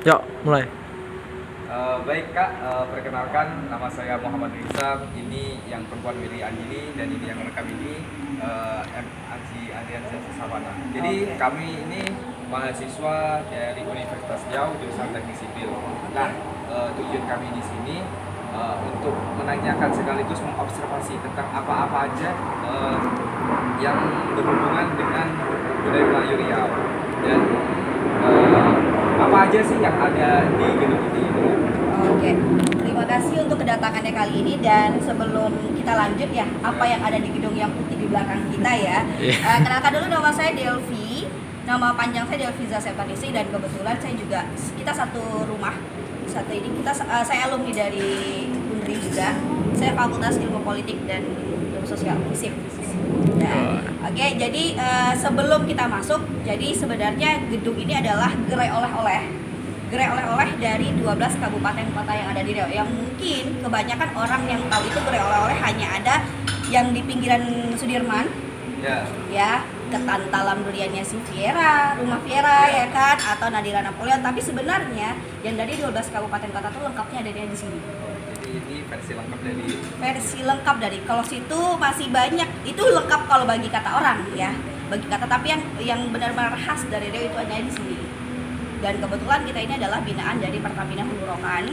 Yuk, mulai. Baik Kak, perkenalkan nama saya Muhammad Rizal. Ini yang perempuan Miri Anjini dan ini yang rekam ini M. Aji Adrian Savana. Jadi kami ini mahasiswa dari Universitas Riau jurusan Teknik Sipil. Nah, tujuan kami di sini untuk menanyakan sekaligus mengobservasi tentang apa-apa aja yang berhubungan dengan budaya Melayu Riau dan apa aja sih yang ada di gedung ini. Oke, terima kasih untuk kedatangannya kali ini, dan sebelum kita lanjut ya, apa yang ada di gedung yang putih di belakang kita ya. Kenalkan dulu, nama saya Delvi, nama panjang saya Delviza Septanisi, dan kebetulan saya juga, kita satu rumah, saya alumni dari Unri juga, saya Fakultas Ilmu Politik dan Ilmu Sosial, FISIP. Oke, jadi sebelum kita masuk, jadi sebenarnya gedung ini adalah gerai oleh-oleh dari 12 kabupaten kota yang ada di Riau. Yang mungkin kebanyakan orang yang tahu itu gerai oleh-oleh hanya ada yang di pinggiran Sudirman. Ya, ketantalam duriannya si Fiera, rumah Fiera ya kan, atau Nadira Napoleon. Tapi sebenarnya yang dari 12 kabupaten kota itu lengkapnya ada di sini. Jadi ini versi lengkap dari kalau situ masih banyak, itu lengkap kalau bagi kata orang ya, bagi kata, tapi yang benar-benar khas dari Riau itu ada di sini. Dan kebetulan kita ini adalah binaan dari Pertamina Hulu Rokan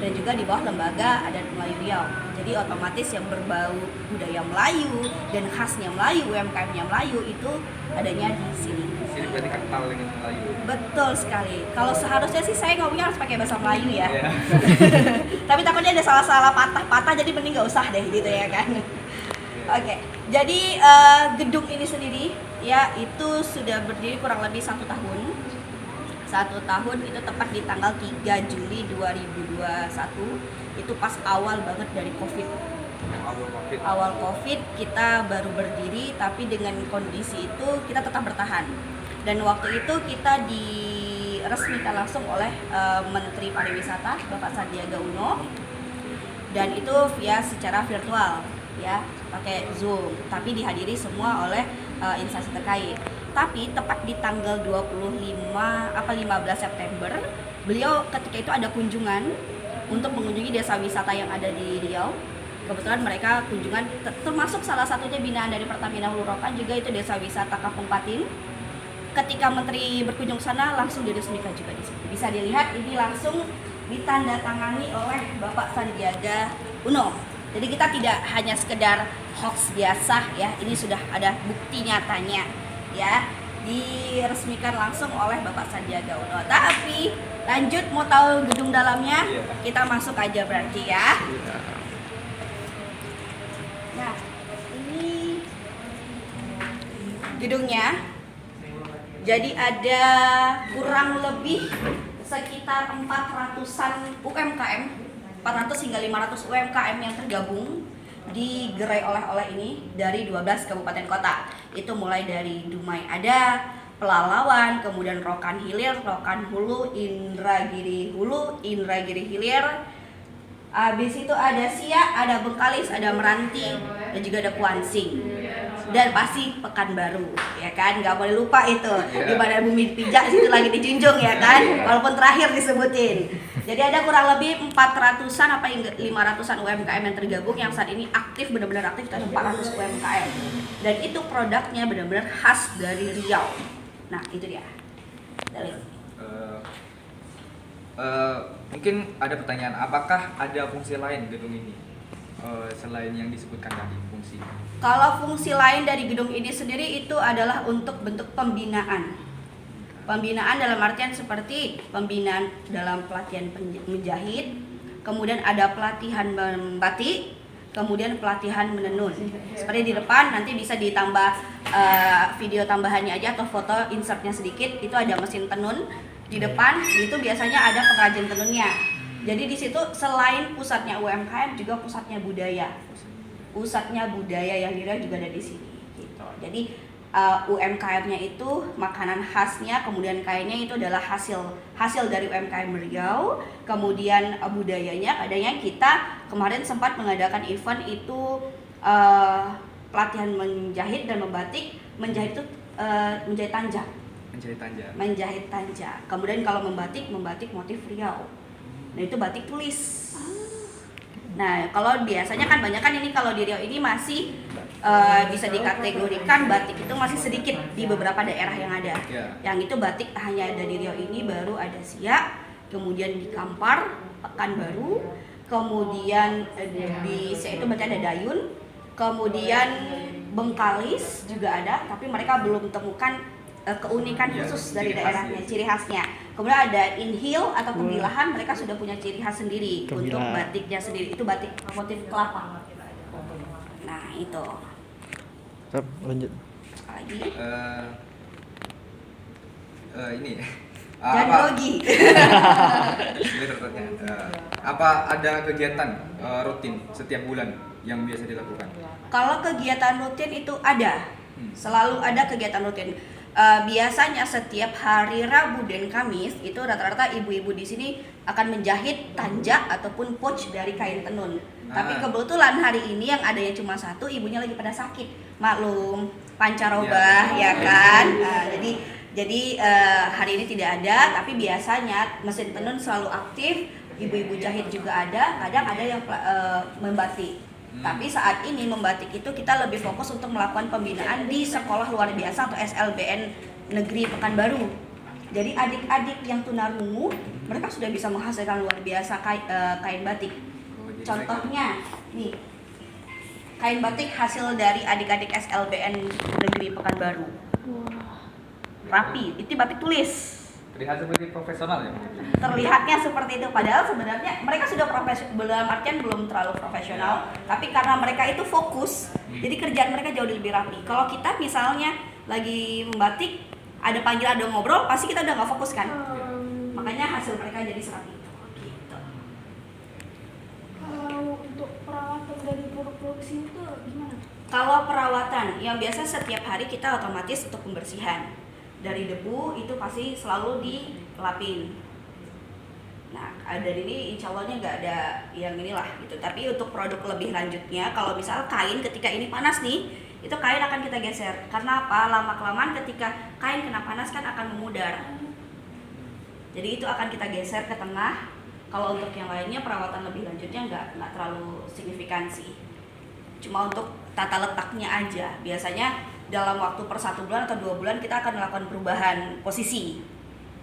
dan juga di bawah Lembaga Adat Melayu Riau. Jadi otomatis yang berbau budaya Melayu dan khasnya Melayu, UMKM-nya Melayu itu adanya di sini. Sini berarti kental dengan Melayu. Betul sekali. Kalau seharusnya sih saya ngomongnya harus pakai bahasa Melayu ya. Tapi takutnya ada salah-salah patah-patah, jadi mending nggak usah deh gitu ya kan. Oke, jadi gedung ini sendiri ya itu sudah berdiri kurang lebih 1 tahun. 1 tahun itu tepat di tanggal 3 Juli 2021, itu pas awal banget dari COVID. Awal COVID kita baru berdiri, tapi dengan kondisi itu kita tetap bertahan. Dan waktu itu kita diresmikan langsung oleh Menteri Pariwisata Bapak Sandiaga Uno, dan itu via secara virtual ya, pakai Zoom, tapi dihadiri semua oleh instansi terkait. Tapi tepat di tanggal 15 September, beliau ketika itu ada kunjungan untuk mengunjungi desa wisata yang ada di Riau. Kebetulan mereka kunjungan, termasuk salah satunya binaan dari Pertamina Hulu Rokan juga, itu desa wisata Kampung Patin. Ketika menteri berkunjung sana, langsung diresmikan juga di sini. Bisa dilihat ini langsung ditandatangani oleh Bapak Sandiaga Uno. Jadi kita tidak hanya sekedar hoax biasa ya, ini sudah ada bukti nyatanya ya, diresmikan langsung oleh Bapak Sandiaga Uno. Tapi lanjut, mau tahu gedung dalamnya? Kita masuk aja berarti ya. Nah, ini gedungnya. Jadi ada kurang lebih sekitar 400-an UMKM, 400 hingga 500 UMKM yang tergabung di gerai oleh-oleh ini dari 12 kabupaten kota. Itu mulai dari Dumai ada, Pelalawan, kemudian Rokan Hilir, Rokan Hulu, Indragiri Hulu, Indragiri Hilir. Habis itu ada Siak, ada Bengkalis, ada Meranti, dan juga ada Kuansing. Dan pasti Pekanbaru, ya kan? Nggak boleh lupa itu. Di mana Bumi Pijak situ lagi dijunjung ya kan? Walaupun terakhir disebutin. Jadi ada kurang lebih 400-an apa 500-an UMKM yang tergabung, yang saat ini aktif, benar-benar aktif, ada 400 UMKM. Dan itu produknya benar-benar khas dari Riau. Nah, itu dia. Mungkin ada pertanyaan, apakah ada fungsi lain gedung ini selain yang disebutkan tadi fungsi? Kalau fungsi lain dari gedung ini sendiri itu adalah untuk bentuk pembinaan. Pembinaan dalam artian seperti pembinaan dalam pelatihan menjahit, kemudian ada pelatihan membatik, kemudian pelatihan menenun. Seperti di depan nanti bisa ditambah video tambahannya aja atau foto insertnya sedikit, itu ada mesin tenun. Di depan itu biasanya ada pengrajin tenunnya. Jadi di situ selain pusatnya UMKM juga pusatnya budaya. Pusatnya budaya yang di Riau juga ada di sini gitu. Jadi UMKM-nya itu makanan khasnya, kemudian kainnya itu adalah hasil dari UMKM Riau, kemudian budayanya adanya kita kemarin sempat mengadakan event itu pelatihan menjahit dan membatik. Menjahit itu menjahit tanjak. menjahit tanja. Menjahit tanja. Kemudian kalau membatik motif Riau. Nah itu batik tulis. Nah kalau biasanya kan banyak kan ini kalau di Riau ini masih bisa dikategorikan batik itu masih sedikit di beberapa daerah yang ada. Yang itu batik hanya ada di Riau ini, baru ada Siak, kemudian di Kampar, Pekanbaru, kemudian di Siak itu berarti ada Dayun, kemudian Bengkalis juga ada, tapi mereka belum temukan keunikan khusus dari daerahnya, ciri khasnya. Kemudian ada Inhil atau Kebilahan, mereka sudah punya ciri khas sendiri untuk batiknya sendiri. Itu batik motif kelapa. Nah itu. Lanjut. Lagi. Ini. Dan grogi. Apa ada kegiatan rutin setiap bulan yang biasa dilakukan? Kalau kegiatan rutin itu ada, selalu ada kegiatan rutin. Biasanya setiap hari Rabu dan Kamis itu rata-rata ibu-ibu di sini akan menjahit tanja ataupun pouch dari kain tenun. Tapi kebetulan hari ini yang adanya cuma satu, ibunya lagi pada sakit, maklum pancaroba ya kan. Jadi hari ini tidak ada, tapi biasanya mesin tenun selalu aktif, ibu-ibu jahit juga ada, kadang ada yang membatik. Tapi saat ini membatik itu kita lebih fokus untuk melakukan pembinaan di sekolah luar biasa atau SLBN Negeri Pekanbaru. Jadi adik-adik yang tunarungu mereka sudah bisa menghasilkan luar biasa kain batik. Contohnya nih, kain batik hasil dari adik-adik SLBN Negeri Pekanbaru. Rapi, itu batik tulis. Terlihat seperti profesional ya? Terlihatnya seperti itu, padahal sebenarnya mereka sudah dalam artian belum terlalu profesional, tapi karena mereka itu fokus, jadi kerjaan mereka jauh lebih rapi. Kalau kita misalnya lagi membatik, ada panggilan, ada ngobrol, pasti kita udah nggak fokus kan, makanya hasil mereka jadi serapi itu. Gitu. Kalau untuk perawatan dari produksi itu gimana? Kalau perawatan, yang biasa setiap hari kita otomatis untuk pembersihan. Dari debu itu pasti selalu dilapin. Nah, dari ini insya Allahnya nggak ada yang inilah gitu. Tapi untuk produk lebih lanjutnya, kalau misal kain ketika ini panas nih, itu kain akan kita geser. Karena apa? Lama-kelamaan ketika kain kena panas kan akan memudar. Jadi itu akan kita geser ke tengah. Kalau untuk yang lainnya perawatan lebih lanjutnya nggak terlalu signifikan sih. Cuma untuk tata letaknya aja. Biasanya dalam waktu per 1 bulan atau 2 bulan kita akan melakukan perubahan posisi.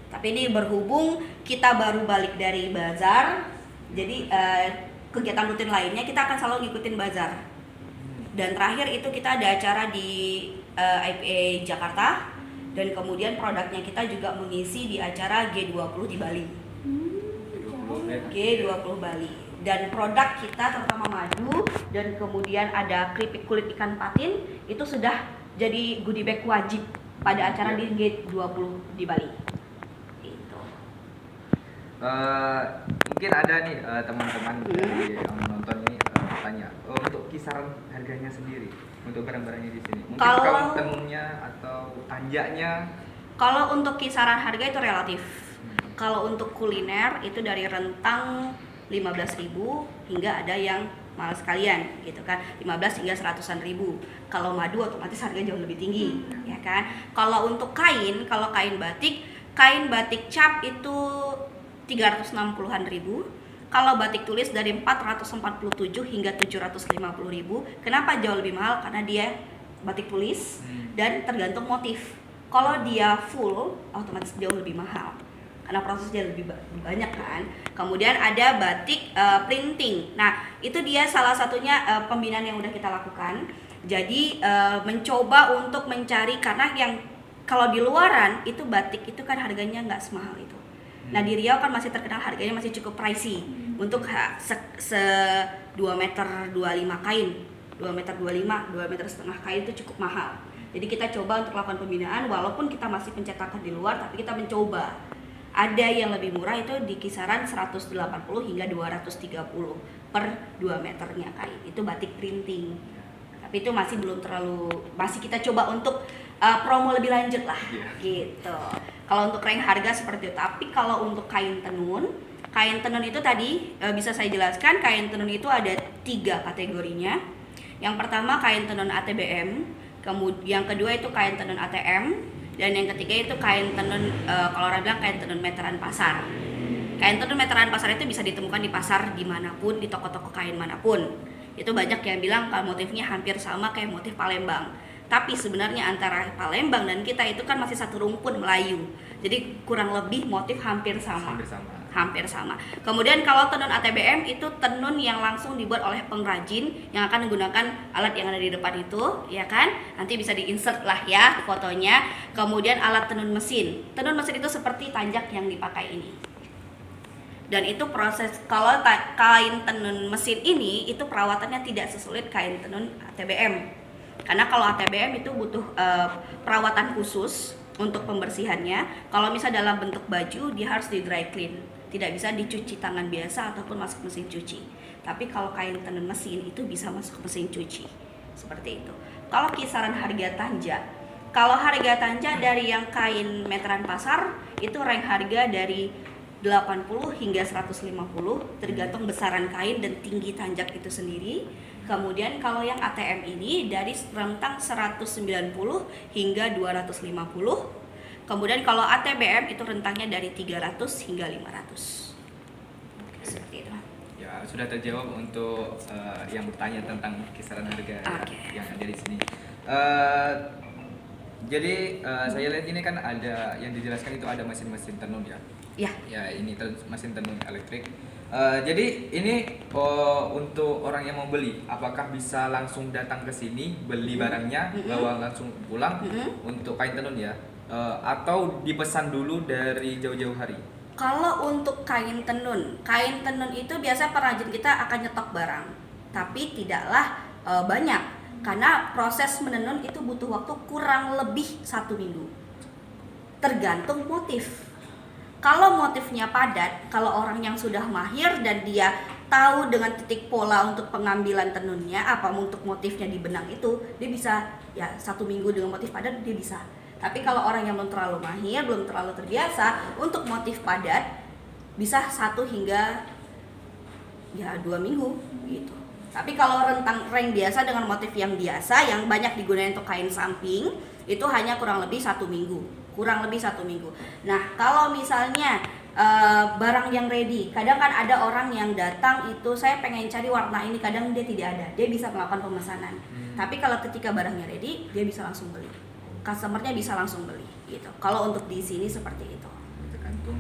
Tapi ini berhubung kita baru balik dari bazar, jadi kegiatan rutin lainnya kita akan selalu ngikutin bazar. Dan terakhir itu kita ada acara di IPA Jakarta, dan kemudian produknya kita juga mengisi di acara G20 di Bali. G20 Bali. Dan produk kita terutama madu dan kemudian ada keripik kulit ikan patin itu sudah jadi goodie bag wajib pada acara di G20 di Bali. Itu. Mungkin ada nih teman-teman dari yang menonton ini bertanya, untuk kisaran harganya sendiri untuk barang-barangnya di sini. Mungkin kalau tenunnya atau tanjanya. Kalau untuk kisaran harga itu relatif. Kalau untuk kuliner itu dari rentang 15.000 hingga ada yang mahal sekalian gitu kan, 15 hingga 100-an ribu. Kalau madu otomatis harganya jauh lebih tinggi ya kan. Kalau untuk kain, kalau kain batik cap itu 360-an ribu. Kalau batik tulis dari 447 hingga 750 ribu. Kenapa jauh lebih mahal? Karena dia batik tulis dan tergantung motif. Kalau dia full otomatis jauh lebih mahal karena prosesnya lebih banyak kan. Kemudian ada batik printing. Nah, itu dia salah satunya pembinaan yang udah kita lakukan. Jadi mencoba untuk mencari, karena yang kalau di luaran itu batik itu kan harganya nggak semahal itu. Nah, di Riau kan masih terkenal harganya masih cukup pricey. Untuk 2 meter 25 kain, 2 meter 25, 2 meter setengah kain itu cukup mahal. Jadi kita coba untuk melakukan pembinaan, walaupun kita masih pencetakan di luar, tapi kita mencoba. Ada yang lebih murah itu di kisaran 180 hingga 230 per 2 meternya kain. Itu batik printing. Tapi itu masih belum terlalu, masih kita coba untuk promo lebih lanjut lah gitu. Kalau untuk range harga seperti itu. Tapi kalau untuk kain tenun itu tadi bisa saya jelaskan, kain tenun itu ada 3 kategorinya. Yang pertama kain tenun ATBM, kemudian yang kedua itu kain tenun ATM, Dan yang ketiga itu kain tenun, kalau orang bilang kain tenun meteran pasar. Kain tenun meteran pasar itu bisa ditemukan di pasar dimanapun, di toko-toko kain manapun. Itu banyak yang bilang kalau motifnya hampir sama kayak motif Palembang. Tapi sebenarnya antara Palembang dan kita itu kan masih satu rumpun Melayu. Jadi kurang lebih motif hampir sama. Hampir sama. Kemudian kalau tenun ATBM itu tenun yang langsung dibuat oleh pengrajin yang akan menggunakan alat yang ada di depan itu, ya kan? Nanti bisa diinsert lah ya fotonya. Kemudian alat tenun mesin. Tenun mesin itu seperti tanjak yang dipakai ini. Dan itu proses, kalau kain tenun mesin ini itu perawatannya tidak sesulit kain tenun ATBM. Karena kalau ATBM itu butuh perawatan khusus untuk pembersihannya. Kalau misal dalam bentuk baju dia harus di dry clean, tidak bisa dicuci tangan biasa ataupun masuk mesin cuci. Tapi kalau kain tenun mesin itu bisa masuk mesin cuci, seperti itu. Kalau kisaran harga tanja, kalau harga tanja dari yang kain meteran pasar itu rank harga dari 80 hingga 150 tergantung besaran kain dan tinggi tanjak itu sendiri. Kemudian kalau yang ATM ini dari rentang 190 hingga 250. Kemudian kalau ATBM itu rentangnya dari 300 hingga 500. Seperti itu. Ya, sudah terjawab untuk yang bertanya tentang kisaran harga yang ada di sini. Jadi saya lihat ini kan ada yang dijelaskan itu ada mesin-mesin tenun ya. Ya. Ya, ini mesin tenun elektrik. Jadi ini untuk orang yang mau beli, apakah bisa langsung datang ke sini beli barangnya, bawa langsung pulang untuk kain tenun ya, atau dipesan dulu dari jauh-jauh hari? Kalau untuk kain tenun itu biasa perajin kita akan nyetok barang, tapi tidaklah banyak, karena proses menenun itu butuh waktu kurang lebih 1 minggu, tergantung motif. Kalau motifnya padat, kalau orang yang sudah mahir dan dia tahu dengan titik pola untuk pengambilan tenunnya, apa untuk motifnya di benang itu, dia bisa ya 1 minggu dengan motif padat dia bisa. Tapi kalau orang yang belum terlalu mahir, belum terlalu terbiasa untuk motif padat, bisa 1 hingga ya 2 minggu gitu. Tapi kalau rentang rank biasa dengan motif yang biasa yang banyak digunakan untuk kain samping, itu hanya kurang lebih 1 minggu. Nah, kalau misalnya barang yang ready, kadang kan ada orang yang datang itu saya pengen cari warna ini, kadang dia tidak ada, dia bisa melakukan pemesanan. Tapi kalau ketika barangnya ready, dia bisa langsung beli. Customernya bisa langsung beli gitu. Kalau untuk di sini seperti itu.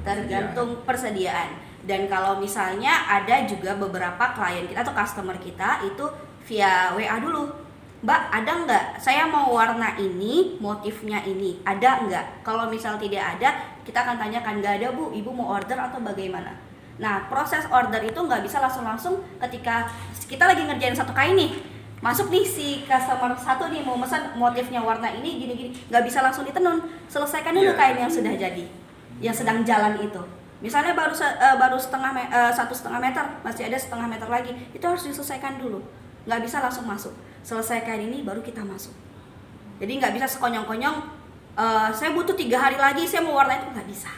Tergantung persediaan. Dan kalau misalnya ada juga beberapa klien kita atau customer kita itu via WA dulu. Mbak, ada nggak? Saya mau warna ini, motifnya ini, ada nggak? Kalau misal tidak ada, kita akan tanyakan, nggak ada Bu, Ibu mau order atau bagaimana? Nah, proses order itu nggak bisa langsung ketika kita lagi ngerjain satu kain nih, masuk nih si customer satu nih mau pesan motifnya warna ini gini-gini, nggak bisa langsung ditenun, selesaikan dulu kain yang sudah jadi, yang sedang jalan itu. Misalnya baru 1,5 meter, masih ada 1,5 meter lagi, itu harus diselesaikan dulu, nggak bisa langsung masuk. Selesaikan ini baru kita masuk. Jadi nggak bisa sekonyong-konyong. Saya butuh 3 hari lagi, saya mau warna itu, nggak bisa.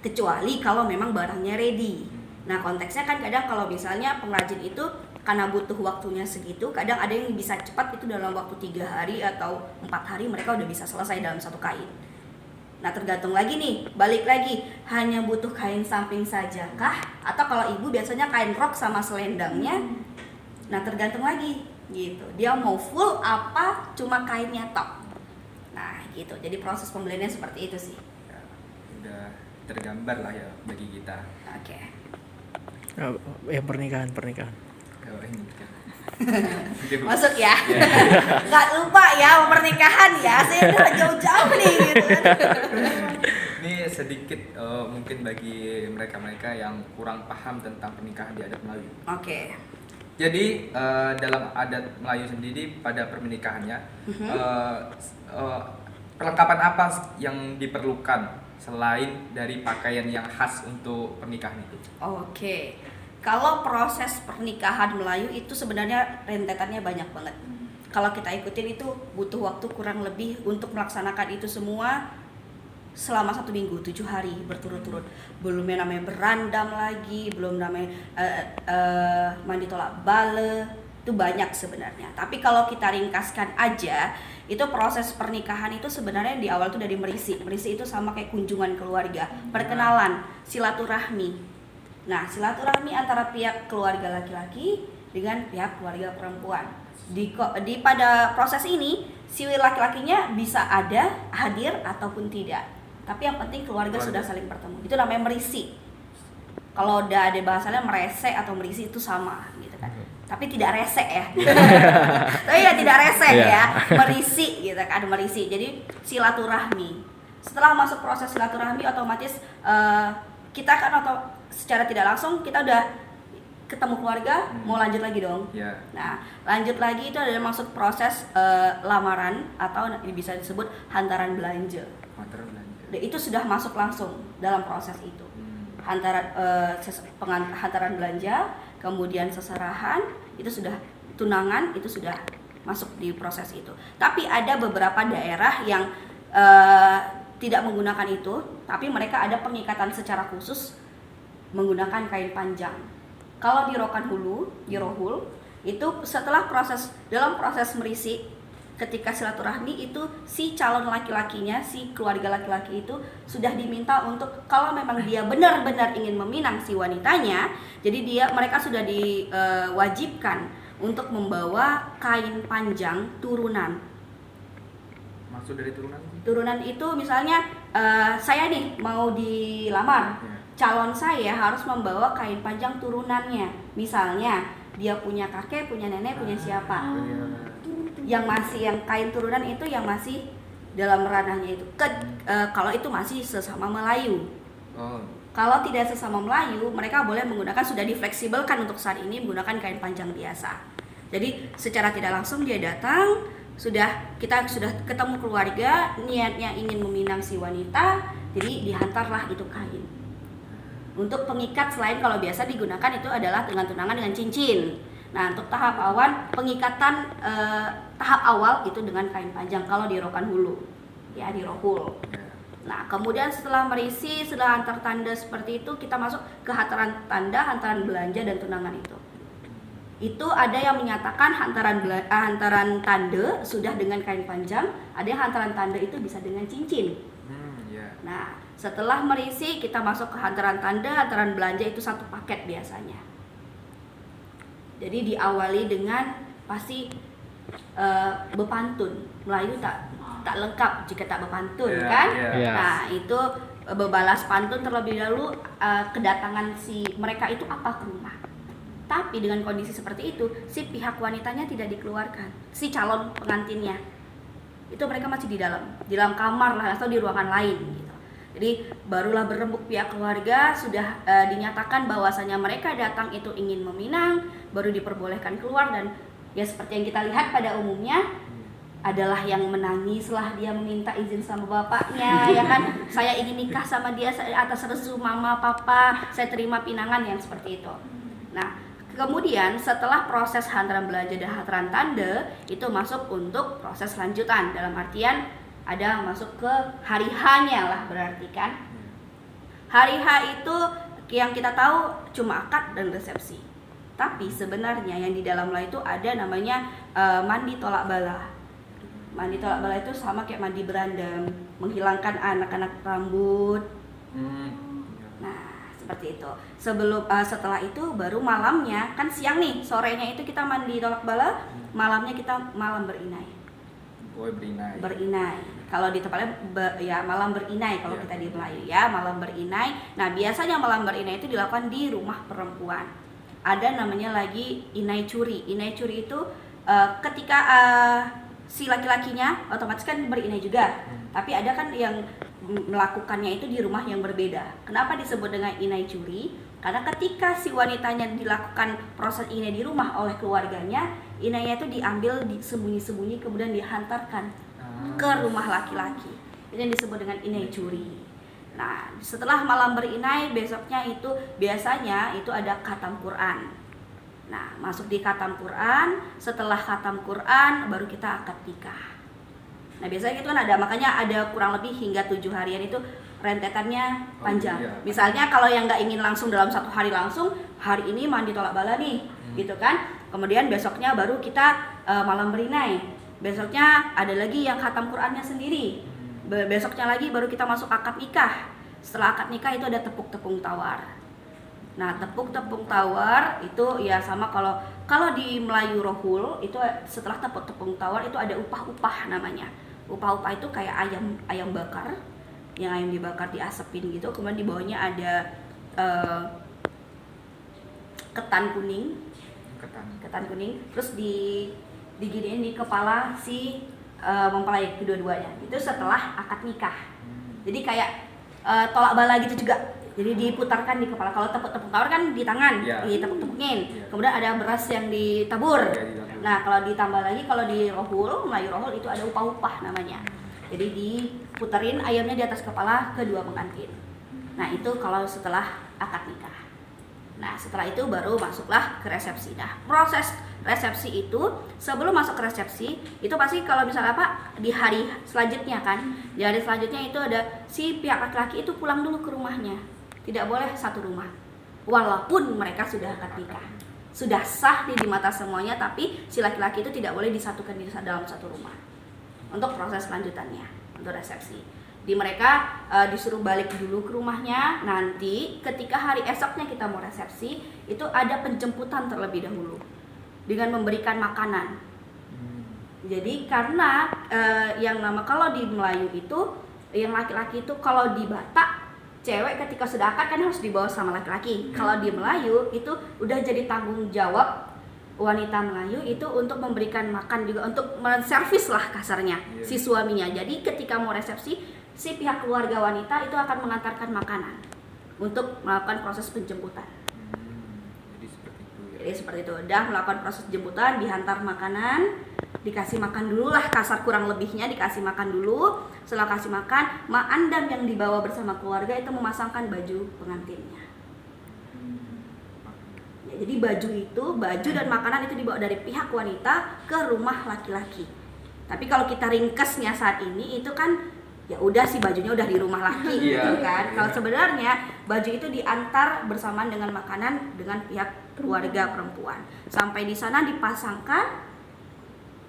Kecuali kalau memang barangnya ready. Nah konteksnya kan kadang kalau misalnya pengrajin itu karena butuh waktunya segitu, kadang ada yang bisa cepat itu dalam waktu 3 hari atau 4 hari mereka udah bisa selesai dalam satu kain. Nah tergantung lagi nih, balik lagi, hanya butuh kain samping saja kah? Atau kalau ibu biasanya kain rok sama selendangnya, nah tergantung lagi gitu, dia mau full apa cuma kainnya tok. Nah gitu, jadi proses pembeliannya seperti itu sih ya, udah tergambar lah ya bagi kita. Oke. Pernikahan masuk ya. Nggak lupa ya pernikahan ya, saya udah jauh-jauh nih gitu. Ini sedikit mungkin bagi mereka-mereka yang kurang paham tentang pernikahan di adat Melayu. Oke. Jadi dalam adat Melayu sendiri pada pernikahannya perlengkapan apa yang diperlukan selain dari pakaian yang khas untuk pernikahan itu? Oke. Kalau proses pernikahan Melayu itu sebenarnya rentetannya banyak banget. Kalau kita ikutin itu butuh waktu kurang lebih untuk melaksanakan itu semua selama 1 minggu, 7 hari berturut-turut. Belum yang namanya berandam lagi, belum namanya mandi tolak bale, Itu banyak sebenarnya. Tapi kalau kita ringkaskan aja, itu proses pernikahan itu sebenarnya di awal itu dari merisi. Merisi itu sama kayak kunjungan keluarga, perkenalan, silaturahmi. Nah, silaturahmi antara pihak keluarga laki-laki dengan pihak keluarga perempuan. Pada proses ini, si laki-lakinya bisa ada, hadir ataupun tidak. Tapi yang penting keluarga sudah saling bertemu. Itu namanya merisi. Kalau udah ada bahasanya merese atau merisi itu sama gitu kan. Tapi tidak rese ya. Tapi ya tidak rese ya, merisi gitu kan, merisi. Jadi silaturahmi. Setelah masuk proses silaturahmi otomatis kita kan secara tidak langsung kita udah ketemu keluarga, mau lanjut lagi dong. Nah, lanjut lagi itu adalah masuk proses lamaran atau bisa disebut hantaran belanja. Itu sudah masuk langsung dalam proses itu. Hantaran belanja, kemudian seserahan, itu sudah tunangan, itu sudah masuk di proses itu. Tapi ada beberapa daerah yang tidak menggunakan itu, tapi mereka ada pengikatan secara khusus menggunakan kain panjang. Kalau di Rokan Hulu, di Rohul, itu setelah dalam proses merisi, ketika silaturahmi itu si calon laki-lakinya, si keluarga laki-laki itu sudah diminta untuk kalau memang dia benar-benar ingin meminang si wanitanya, jadi mereka sudah diwajibkan untuk membawa kain panjang turunan. Maksud dari turunan? Turunan itu misalnya saya nih mau dilamar, calon saya harus membawa kain panjang turunannya. Misalnya dia punya kakek, punya nenek, punya siapa. Yang kain turunan itu yang masih dalam ranahnya itu. Kalau itu masih sesama Melayu. Kalau tidak sesama Melayu, mereka boleh menggunakan, sudah difleksibelkan untuk saat ini menggunakan kain panjang biasa. Jadi secara tidak langsung dia datang, kita sudah ketemu keluarga, niatnya ingin meminang si wanita, jadi dihantarlah itu kain. Untuk pengikat selain kalau biasa digunakan itu adalah dengan tunangan dengan cincin. Nah, untuk tahap awal pengikatan tahap awal itu dengan kain panjang kalau di Rokan Hulu, ya di Rohul. Nah, kemudian setelah merisi, setelah antar tanda seperti itu, kita masuk ke hantaran tanda, hantaran belanja dan tunangan itu. Itu ada yang menyatakan hantaran tanda sudah dengan kain panjang, ada yang hantaran tanda itu bisa dengan cincin. Nah, setelah merisi kita masuk ke hantaran tanda, hantaran belanja itu satu paket biasanya. Jadi diawali dengan pasti bepantun. Melayu tak lengkap jika tak bepantun, kan? Nah, itu bebalas pantun terlebih dahulu kedatangan si mereka itu apa ke rumah. Tapi dengan kondisi seperti itu, si pihak wanitanya tidak dikeluarkan, si calon pengantinnya. Itu mereka masih di dalam kamar lah atau di ruangan lain gitu. Jadi barulah berembuk pihak keluarga, sudah dinyatakan bahwasanya mereka datang itu ingin meminang, baru diperbolehkan keluar. Dan ya seperti yang kita lihat pada umumnya adalah yang menangis lah dia meminta izin sama bapaknya, ya kan, saya ingin nikah sama dia atas restu mama papa, saya terima pinangan, yang seperti itu. Nah, kemudian setelah proses hantaran belanja dan hantaran tanda itu masuk untuk proses lanjutan, dalam artian ada masuk ke hari H-nya lah, berarti kan. Hari H itu yang kita tahu cuma akad dan resepsi. Tapi sebenarnya yang di dalam lah itu ada namanya mandi tolak bala. Mandi tolak bala itu sama kayak mandi berandam, menghilangkan anak-anak rambut. Nah, seperti itu. Setelah itu baru malamnya, kan siang nih, sorenya itu kita mandi tolak bala, malamnya kita malam berinai. Berinai. Kalau di tempatnya ya malam berinai kalau kita di Melayu ya, malam berinai. Nah, biasanya malam berinai itu dilakukan di rumah perempuan. Ada namanya lagi inai curi. Inai curi itu ketika si laki-lakinya otomatis kan berinai juga. Tapi ada kan yang melakukannya itu di rumah yang berbeda. Kenapa disebut dengan inai curi? Karena ketika si wanitanya dilakukan proses inai di rumah oleh keluarganya, inainya itu diambil sembunyi-sembunyi kemudian dihantarkan ke rumah laki-laki. Itu yang disebut dengan inai curi. Nah, setelah malam berinai, besoknya itu biasanya itu ada khatam Quran. Nah, masuk di khatam Quran, setelah khatam Quran baru kita akad nikah. Nah, biasanya itu kan ada, makanya ada kurang lebih hingga 7 harian itu rentetannya panjang. Misalnya kalau yang nggak ingin langsung dalam 1 hari langsung, hari ini mandi tolak bala nih, gitu kan. Kemudian besoknya baru kita malam berinai. Besoknya ada lagi yang khatam Qur'annya sendiri. Besoknya lagi baru kita masuk akad nikah. Setelah akad nikah itu ada tepuk-tepung tawar. Nah, tepuk-tepung tawar itu ya sama kalau di Melayu Rohul itu setelah tepuk-tepung tawar itu ada upah-upah namanya. Upah-upah itu kayak ayam bakar, yang ayam dibakar diasepin gitu. Kemudian di bawahnya ada ketan kuning, terus diginiin di kepala si mempelai kedua-duanya. Itu setelah akad nikah. Jadi kayak tolak bala gitu juga. Jadi diputarkan di kepala. Kalau tepuk-tepuk tawar kan di tangan, ditepuk-tepukin. Kemudian ada beras yang ditabur. Nah, kalau ditambah lagi kalau di Rohul, Melayu Rohul itu ada upah-upah namanya. Jadi diputerin ayamnya di atas kepala kedua pengantin. Nah, itu kalau setelah akad nikah. Nah, setelah itu baru masuklah ke resepsi. Nah, proses resepsi itu sebelum masuk ke resepsi itu pasti kalau misalnya di hari selanjutnya kan, di hari selanjutnya itu ada si pihak laki-laki itu pulang dulu ke rumahnya. Tidak boleh satu rumah, walaupun mereka sudah akad nikah, sudah sah di mata semuanya, tapi si laki-laki itu tidak boleh disatukan di dalam satu rumah. Untuk proses selanjutannya, untuk resepsi, di mereka disuruh balik dulu ke rumahnya. Nanti ketika hari esoknya kita mau resepsi, itu ada penjemputan terlebih dahulu dengan memberikan makanan. Jadi karena yang nama kalau di Melayu itu yang laki-laki itu kalau di Batak cewek ketika sudah akad kan harus dibawa sama laki-laki. Kalau di Melayu itu udah jadi tanggung jawab wanita Melayu itu untuk memberikan makan juga, untuk menservis lah kasarnya si suaminya. Jadi ketika mau resepsi, si pihak keluarga wanita itu akan mengantarkan makanan untuk melakukan proses penjemputan. Jadi seperti itu, udah melakukan proses jemputan, dihantar makanan, dikasih makan dulu lah, kasar kurang lebihnya dikasih makan dulu. Setelah kasih makan, mak andam yang dibawa bersama keluarga itu memasangkan baju pengantinnya. Ya, jadi baju dan makanan itu dibawa dari pihak wanita ke rumah laki-laki. Tapi kalau kita ringkesnya saat ini itu kan ya udah sih bajunya udah di rumah laki gitu kan. Kalau sebenarnya baju itu diantar bersamaan dengan makanan dengan pihak keluarga perempuan. Sampai di sana dipasangkan,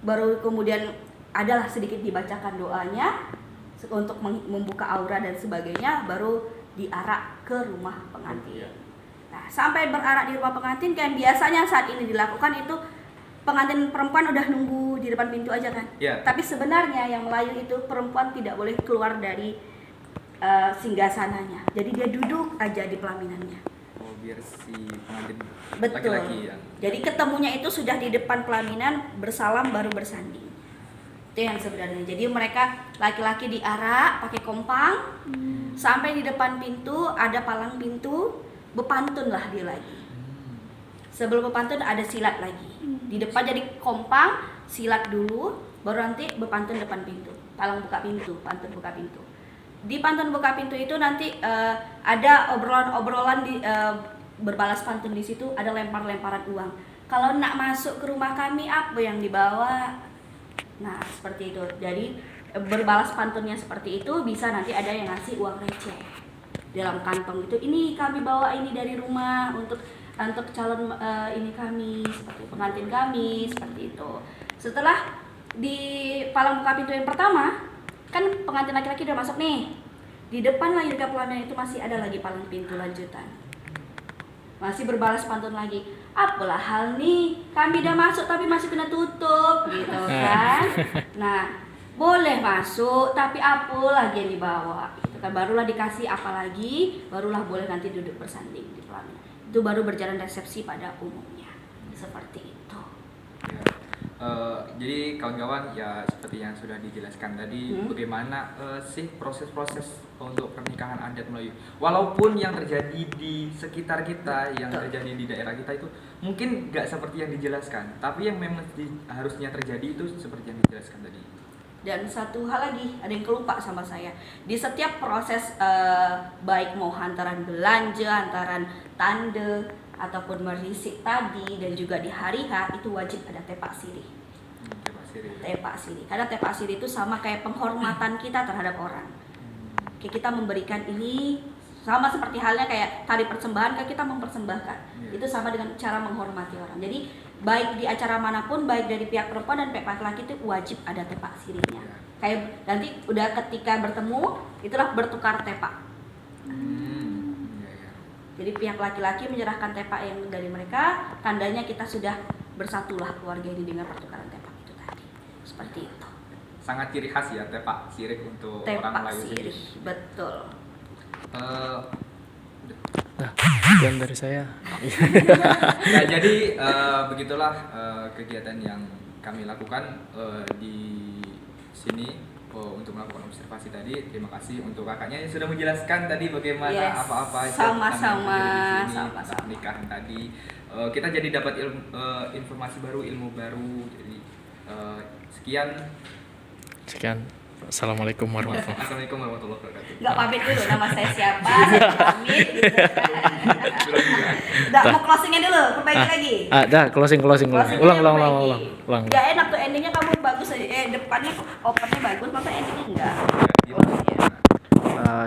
baru kemudian adalah sedikit dibacakan doanya untuk membuka aura dan sebagainya, baru diarak ke rumah pengantin. Nah, sampai berarak di rumah pengantin kan biasanya saat ini dilakukan itu pengantin perempuan udah nunggu di depan pintu aja kan. Tapi sebenarnya yang Melayu itu perempuan tidak boleh keluar dari singgasananya. Jadi dia duduk aja di pelaminannya. Oh, biar si pengantin betul. Laki-laki ya. Jadi ketemunya itu sudah di depan pelaminan, bersalam baru bersanding. Itu yang sebenarnya. Jadi mereka laki-laki diarak pakai kompang sampai di depan pintu, ada palang pintu, bepantun lah dia lagi. Sebelum bepantun ada silat lagi. Di depan jadi kompang, silat dulu, baru nanti bepantun depan pintu. Palang buka pintu, pantun buka pintu. Di pantun buka pintu itu nanti ada obrolan-obrolan berbalas pantun. Di situ ada lempar-lemparan uang. Kalau nak masuk ke rumah kami apa yang dibawa? Nah, seperti itu. Jadi berbalas pantunnya seperti itu, bisa nanti ada yang ngasih uang receh dalam kantong itu. Ini kami bawa ini dari rumah untuk calon ini kami, seperti pengantin kami, seperti itu. Setelah di palang buka pintu yang pertama, kan pengantin laki-laki udah masuk nih. Di depan lagi dekat pelaminan itu masih ada lagi palang pintu lanjutan. Masih berbalas pantun lagi. Apalah hal nih, kami udah masuk tapi masih kena tutup gitu kan. Nah, boleh masuk tapi apa lagi yang dibawa gitu kan. Barulah dikasih apa lagi, barulah boleh nanti duduk bersanding di pelaminan. Itu baru berjalan resepsi pada umumnya. Seperti itu. Jadi kawan-kawan ya seperti yang sudah dijelaskan tadi, bagaimana sih proses-proses untuk pernikahan adat Melayu. Walaupun yang terjadi di sekitar kita, yang terjadi di daerah kita itu mungkin nggak seperti yang dijelaskan, tapi yang memang harusnya terjadi itu seperti yang dijelaskan tadi. Dan satu hal lagi, ada yang kelupa sama saya. Di setiap proses baik mau hantaran belanja, hantaran tanda ataupun merisik tadi, dan juga di hari H itu wajib ada tepak sirih. Tepak sirih. Karena tepak sirih itu sama kayak penghormatan kita terhadap orang. Kayak kita memberikan ini Sama seperti halnya kayak tari persembahan, kan kita mempersembahkan. Iya. Itu sama dengan cara menghormati orang. Jadi baik di acara manapun, baik dari pihak perempuan dan pihak laki-laki itu wajib ada tepak sirihnya. Iya. Kayak nanti udah ketika bertemu, itulah bertukar tepak. Iya, iya. Jadi pihak laki-laki menyerahkan tepak yang dari mereka, tandanya kita sudah bersatulah keluarga ini dengan pertukaran tepak itu tadi. Seperti itu. Sangat ciri khas ya tepak sirih untuk orang Tepak Melayu sirih, sendiri. betul. Nah, sekian dari saya. Ya, jadi begitulah kegiatan yang kami lakukan di sini untuk melakukan observasi tadi. Terima kasih untuk kakaknya yang sudah menjelaskan tadi bagaimana Yes, apa-apa aja sama-sama, tentang yang terjadi di sini, sama-sama. tentang pernikahan tadi. Kita jadi dapat informasi baru, ilmu baru. Jadi sekian. Assalamualaikum warahmatullahi wabarakatuh. Assalamualaikum warahmatullahi wabarakatuh. Nggak pamit dulu, nama saya siapa, saya pamit gitu kan. Nggak, mau closingnya dulu, perbaiki lagi. Dah closing. Closingnya Ulang. perbaiki. Nggak enak tuh endingnya kamu bagus aja, depannya opennya bagus, masa endingnya enggak.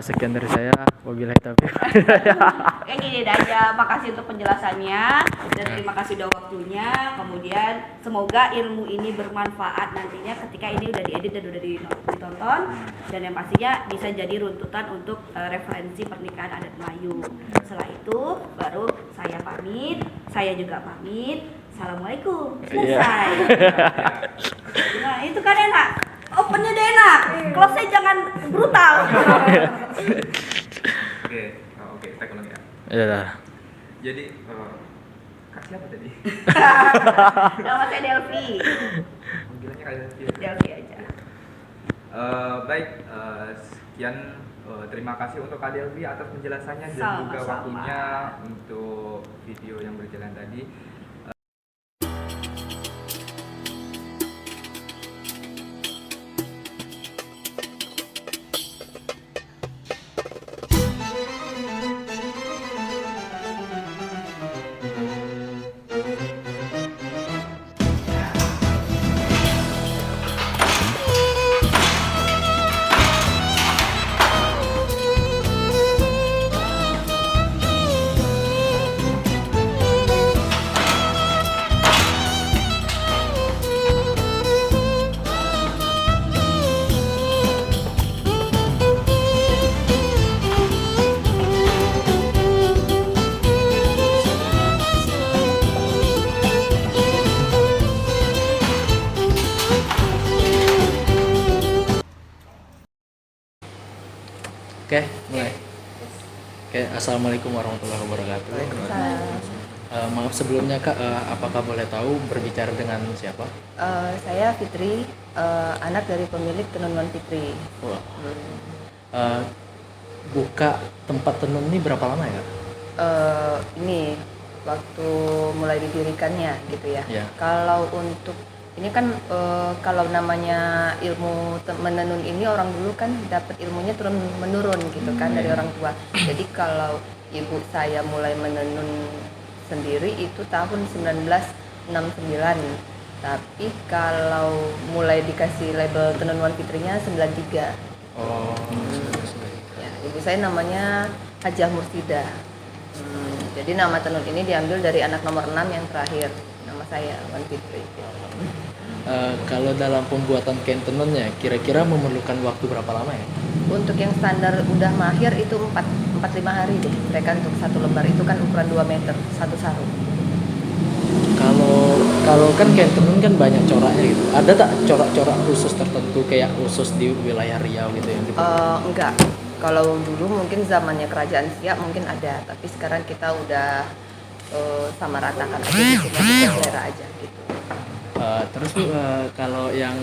Sekian dari saya. Wabillahi taufiq. Kayak gini aja, makasih untuk penjelasannya dan terima kasih udah waktunya. Kemudian semoga ilmu ini bermanfaat nantinya ketika ini udah diedit dan udah ditonton, dan yang pastinya bisa jadi runtutan untuk referensi pernikahan adat Melayu. Setelah itu baru saya pamit, saya juga pamit. Assalamualaikum. Selesai. Nah, itu kan enak. Opennya deh enak, close-nya jangan brutal. Oke, kita ulang ya. Iya. Jadi kak siapa tadi? Nama saya Delvi. Panggilannya kayak Delvi aja. Baik, sekian. Terima kasih untuk Kak Delvi atas penjelasannya dan juga Sama-sama. waktunya untuk video yang berjalan tadi. Oke, mulai. Oke, assalamualaikum warahmatullahi wabarakatuh. Maaf sebelumnya Kak, apakah boleh tahu berbicara dengan siapa? Saya Fitri, anak dari pemilik Tenun Wan Fitri. Wah. Buka tempat tenun ini berapa lama ya Kak? Ini waktu mulai didirikannya gitu ya. Ya. Kalau untuk ini kan kalau namanya ilmu menenun ini orang dulu kan dapat ilmunya turun menurun gitu kan dari orang tua. Jadi kalau ibu saya mulai menenun sendiri itu tahun 1969. Tapi kalau mulai dikasih label Tenun Wan Fitrinya 93. Oh. Ya, ibu saya namanya Hajah Mursida. Jadi nama tenun ini diambil dari anak nomor 6 yang terakhir. Nama saya Wan Fitri. Kalau dalam pembuatan kain tenunnya, kira-kira memerlukan waktu berapa lama ya? Untuk yang standar udah mahir itu 4-5 hari deh. Mereka untuk satu lembar itu kan ukuran 2 meter satu sarung. Kalau kan kain tenun kan banyak coraknya gitu. Ada tak corak-corak khusus tertentu kayak khusus di wilayah Riau gitu yang Enggak. Kalau dulu mungkin zamannya kerajaan Siak mungkin ada, tapi sekarang kita udah sama ratakan aja gitu, selera aja gitu. Terus kalau yang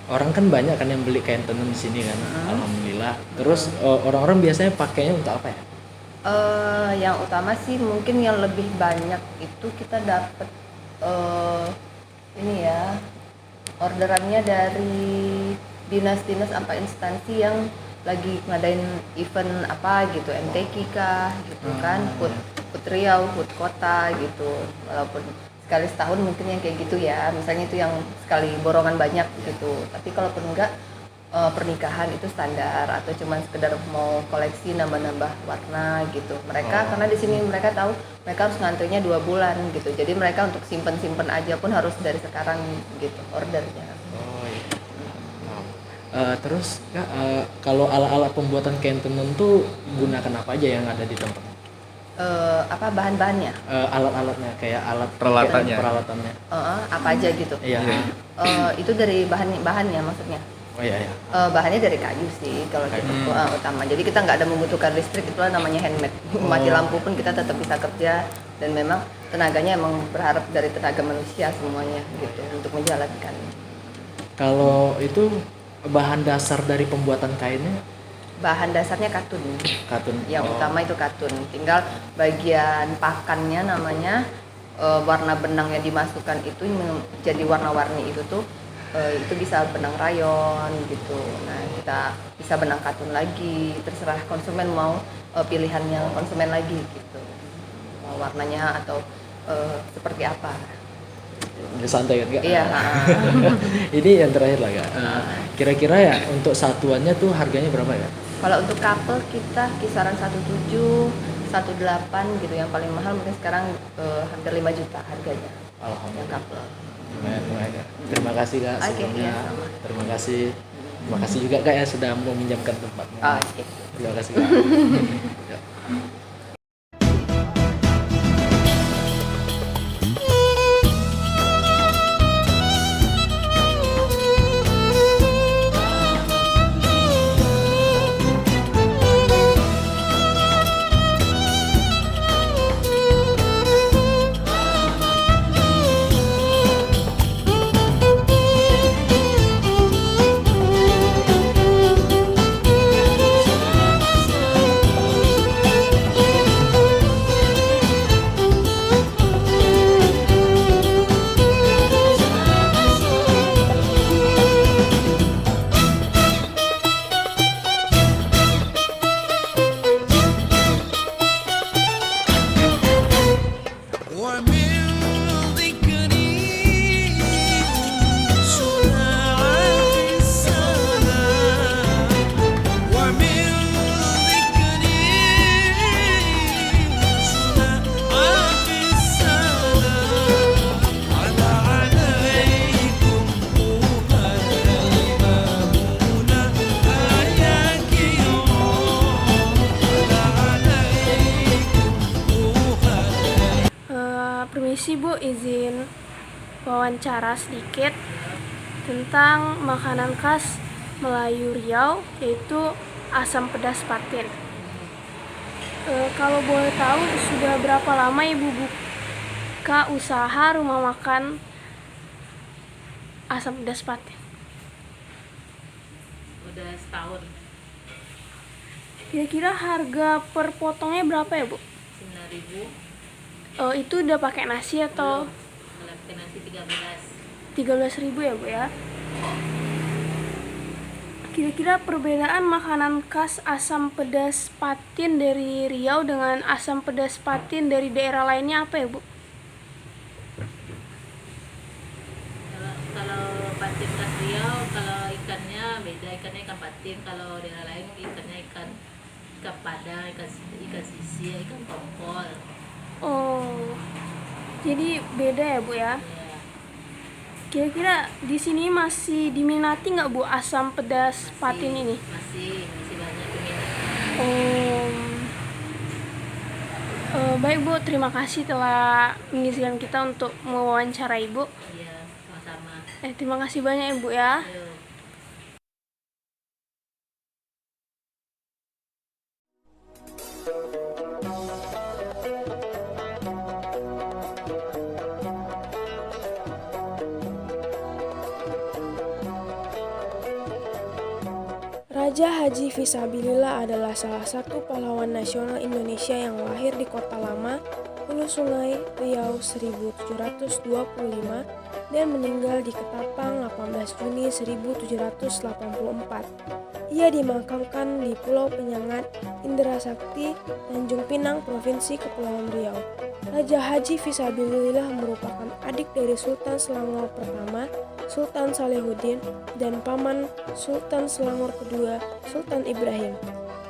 orang kan banyak kan yang beli kain tenun di sini kan, alhamdulillah. Terus orang-orang biasanya pakainya untuk apa ya? Yang utama sih mungkin yang lebih banyak itu kita dapat ini ya orderannya dari dinas-dinas apa instansi yang lagi ngadain event apa gitu, MTQ kah gitu kan, HUT Riau, HUT kota gitu, walaupun sekali setahun mungkin yang kayak gitu ya, misalnya itu yang sekali borongan banyak gitu. Tapi kalaupun enggak pernikahan itu standar atau cuman sekedar mau koleksi nambah-nambah warna gitu. Mereka karena di sini mereka tahu mereka harus ngantrinya 2 bulan gitu. Jadi mereka untuk simpen aja pun harus dari sekarang gitu ordernya. Oh iya. Terus Kak, kalau alat-alat pembuatan kain tenun tuh gunakan apa aja yang ada di tempat? Apa bahan-bahannya? Alat-alatnya kayak alat Peralatannya. Apa aja gitu. Iya. Itu dari bahannya maksudnya. Oh iya. Bahannya dari kayu sih kalau gitu utama. Jadi kita nggak ada membutuhkan listrik, itulah namanya handmade. Mati lampu pun kita tetap bisa kerja dan memang tenaganya emang berharap dari tenaga manusia semuanya gitu untuk menjalankan. Kalau itu bahan dasar dari pembuatan kainnya Bahan dasarnya katun. katun. Yang utama itu katun. Tinggal bagian pakannya namanya warna benang yang dimasukkan itu jadi warna-warni itu tuh itu bisa benang rayon gitu. Nah kita bisa benang katun lagi, terserah konsumen mau pilihannya konsumen lagi gitu, mau warnanya atau seperti apa. Santai kan Kak? Iya. Ini yang terakhir lah Kak. Kira-kira ya untuk satuannya tuh harganya berapa ya? Kalau untuk couple kita kisaran 17, 18 gitu, yang paling mahal mungkin sekarang hampir 5 juta harganya. Alhamdulillah. Yang couple. Lumayan Kak. Terima kasih Kak Oke, sebelumnya. iya, sama. Terima kasih juga Kak ya sudah meminjamkan tempatnya. Oke. Terima kasih Kak. Ya. ومن ذكري شفاعة السلام ومن ذكري شفاعة السلام على عليكم أيها الإمامون آياك Permisi Bu, izin wawancara sedikit tentang makanan khas Melayu Riau, yaitu asam pedas patin. Kalau boleh tahu, sudah berapa lama Ibu buka usaha rumah makan asam pedas patin? Udah setahun. Kira-kira harga per potongnya berapa ya Bu? 9.000. Itu udah pakai nasi atau Melapkan nasi 13. 13.000 ya Bu ya? Kira-kira perbedaan makanan khas asam pedas patin dari Riau dengan asam pedas patin dari daerah lainnya apa ya Bu? Kalau patin khas Riau, kalau ikannya beda, ikannya ikan patin. Kalau daerah lain ikannya ikan padang, ikan sisi, ikan tongkol. Oh, jadi beda ya Bu ya? Ya, Kira-kira di sini masih diminati nggak Bu asam pedas patin ini? masih banyak peminat. Baik Bu, terima kasih telah mengizinkan kita untuk mewawancarai Ibu. Iya, sama-sama. Terima kasih banyak Ibu ya. Ayo. Raja Haji Fisabilillah adalah salah satu pahlawan nasional Indonesia yang lahir di Kota Lama, Hulu Sungai, Riau 1725 dan meninggal di Ketapang 18 Juni 1784. Ia dimakamkan di Pulau Penyengat, Indrasakti, Tanjung Pinang, Provinsi Kepulauan Riau. Raja Haji Fisabilillah merupakan adik dari Sultan Selangor pertama Sultan Salehuddin, dan paman Sultan Selangor kedua, Sultan Ibrahim.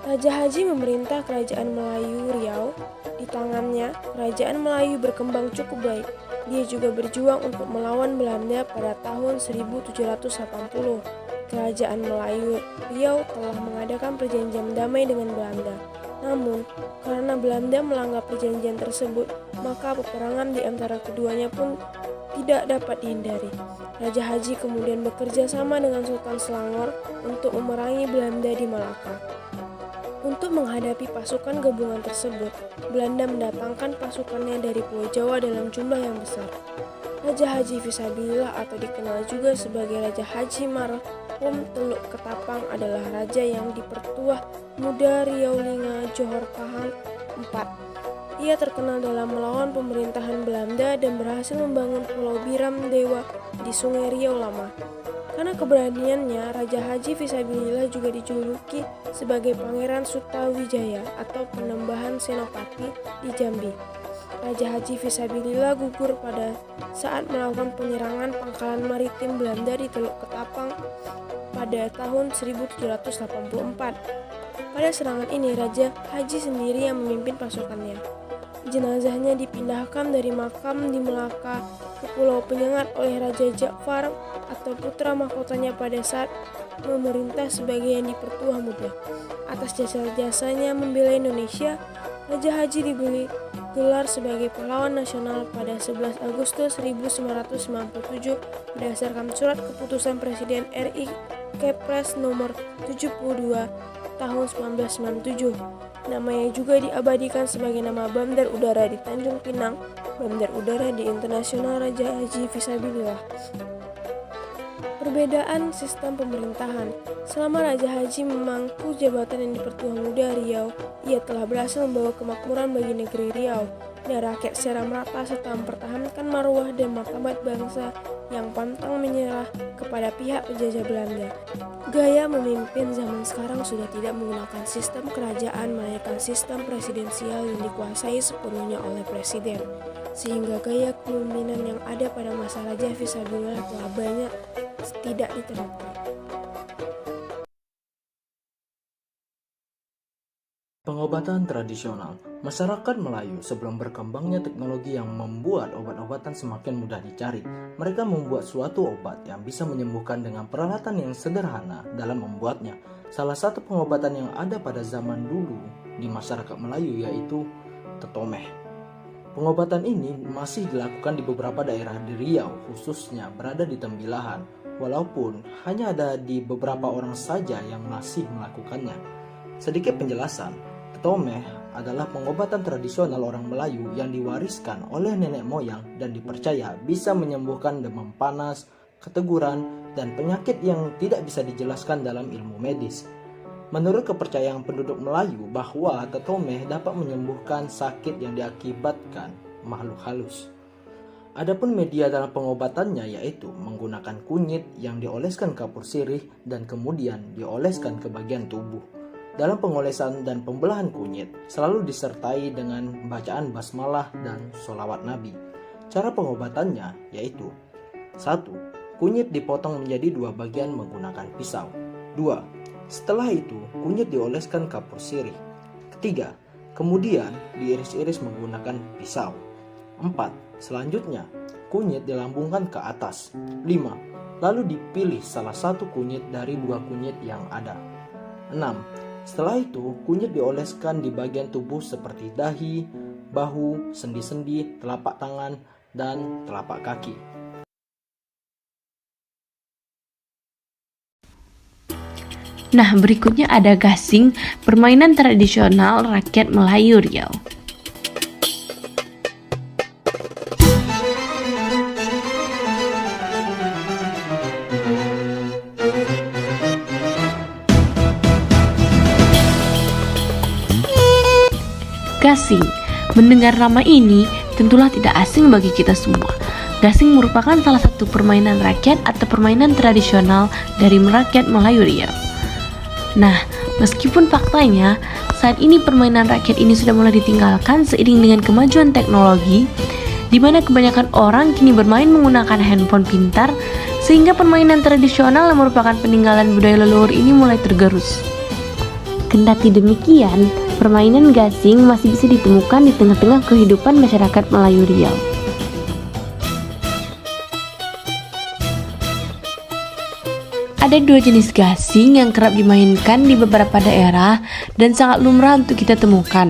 Raja Haji memerintah Kerajaan Melayu Riau. Di tangannya, Kerajaan Melayu berkembang cukup baik. Dia juga berjuang untuk melawan Belanda pada tahun 1780. Kerajaan Melayu Riau telah mengadakan perjanjian damai dengan Belanda. Namun, karena Belanda melanggar perjanjian tersebut, maka peperangan di antara keduanya pun tidak dapat dihindari. Raja Haji kemudian bekerja sama dengan Sultan Selangor untuk memerangi Belanda di Malaka. Untuk menghadapi pasukan gabungan tersebut, Belanda mendatangkan pasukannya dari Pulau Jawa dalam jumlah yang besar. Raja Haji Fisabilillah atau dikenal juga sebagai Raja Haji Marhum Teluk Ketapang adalah raja yang dipertuah muda Riau Linga Johor Kahang IV. Ia terkenal dalam melawan pemerintahan Belanda dan berhasil membangun Pulau Biram Dewa di Sungai Riau Lama. Karena keberaniannya, Raja Haji Fisabilillah juga dijuluki sebagai Pangeran Sutawijaya atau Penembahan Senopati di Jambi. Raja Haji Fisabilillah gugur pada saat melakukan penyerangan pangkalan maritim Belanda di Teluk Ketapang pada tahun 1784. Pada serangan ini, Raja Haji sendiri yang memimpin pasukannya. Jenazahnya dipindahkan dari makam di Melaka ke Pulau Penyengat oleh Raja Ja'far atau putra mahkotanya pada saat memerintah sebagai yang dipertuah muda. Atas jasa-jasanya membela Indonesia, Raja Haji diberi gelar sebagai pahlawan nasional pada 11 Agustus 1997 berdasarkan surat keputusan Presiden RI Kepres nomor 72 tahun 1997. Namanya juga diabadikan sebagai nama Bandar Udara di Tanjung Pinang, Bandar Udara di Internasional Raja Haji Fisabilillah. Perbedaan sistem pemerintahan. Selama Raja Haji memangku jabatan yang dipertuah muda Riau, ia telah berhasil membawa kemakmuran bagi negeri Riau dan rakyat secara merata serta mempertahankan marwah dan martabat bangsa yang pantang menyerah kepada pihak penjajah Belanda. Gaya memimpin zaman sekarang sudah tidak menggunakan sistem kerajaan melainkan sistem presidensial yang dikuasai sepenuhnya oleh presiden. Sehingga gaya kepemimpinan yang ada pada masa Raja Fisabilillah telah banyak tidak diterapkan. Pengobatan tradisional. Masyarakat Melayu sebelum berkembangnya teknologi yang membuat obat-obatan semakin mudah dicari, mereka membuat suatu obat yang bisa menyembuhkan dengan peralatan yang sederhana dalam membuatnya. Salah satu pengobatan yang ada pada zaman dulu di masyarakat Melayu yaitu tetomeh. Pengobatan ini masih dilakukan di beberapa daerah di Riau, khususnya berada di Tembilahan, walaupun hanya ada di beberapa orang saja yang masih melakukannya. Sedikit penjelasan. Tetomeh adalah pengobatan tradisional orang Melayu yang diwariskan oleh nenek moyang dan dipercaya bisa menyembuhkan demam panas, keteguran, dan penyakit yang tidak bisa dijelaskan dalam ilmu medis. Menurut kepercayaan penduduk Melayu bahwa tetomeh dapat menyembuhkan sakit yang diakibatkan makhluk halus. Adapun media dalam pengobatannya yaitu menggunakan kunyit yang dioleskan kapur sirih dan kemudian dioleskan ke bagian tubuh. Dalam pengolesan dan pembelahan kunyit selalu disertai dengan bacaan basmalah dan sholawat Nabi. Cara pengobatannya yaitu 1. Kunyit dipotong menjadi 2 bagian menggunakan pisau. 2. Setelah itu kunyit dioleskan kapur sirih. 3. Kemudian diiris-iris menggunakan pisau. 4. Selanjutnya kunyit dilambungkan ke atas. 5. Lalu dipilih salah satu kunyit dari 2 kunyit yang ada. 6. Setelah itu, kunyit dioleskan di bagian tubuh seperti dahi, bahu, sendi-sendi, telapak tangan, dan telapak kaki. Nah, berikutnya ada gasing, permainan tradisional rakyat Melayu Riau. Gasing. Mendengar nama ini tentulah tidak asing bagi kita semua. Gasing merupakan salah satu permainan rakyat atau permainan tradisional dari rakyat Melayu Riau. Nah, meskipun faktanya saat ini permainan rakyat ini sudah mulai ditinggalkan seiring dengan kemajuan teknologi, di mana kebanyakan orang kini bermain menggunakan handphone pintar sehingga permainan tradisional yang merupakan peninggalan budaya leluhur ini mulai tergerus. Kendati demikian, permainan gasing masih bisa ditemukan di tengah-tengah kehidupan masyarakat Melayu Riau. Ada dua jenis gasing yang kerap dimainkan di beberapa daerah dan sangat lumrah untuk kita temukan.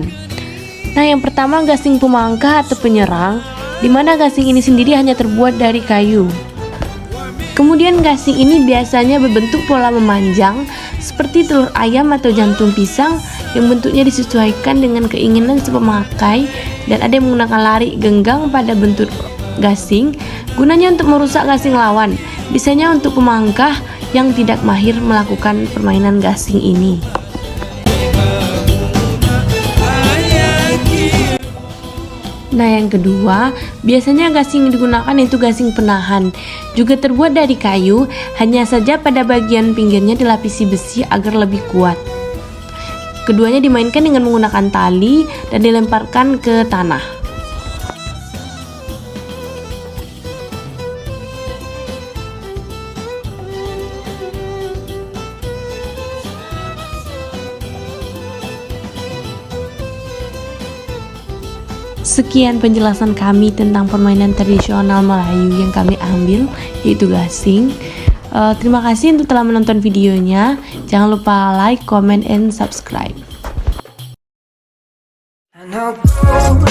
Nah, yang pertama gasing pemangkah atau penyerang, di mana gasing ini sendiri hanya terbuat dari kayu. Kemudian gasing ini biasanya berbentuk pola memanjang seperti telur ayam atau jantung pisang yang bentuknya disesuaikan dengan keinginan si pemakai, dan ada yang menggunakan lari genggang pada bentuk gasing gunanya untuk merusak gasing lawan, biasanya untuk pemangkah yang tidak mahir melakukan permainan gasing ini. Nah, yang kedua, biasanya gasing yang digunakan itu gasing penahan, juga terbuat dari kayu, hanya saja pada bagian pinggirnya dilapisi besi agar lebih kuat. Keduanya dimainkan dengan menggunakan tali dan dilemparkan ke tanah. Sekian penjelasan kami tentang permainan tradisional Melayu yang kami ambil, yaitu gasing. Terima kasih untuk telah menonton videonya. Jangan lupa like, comment, and subscribe. And I'll go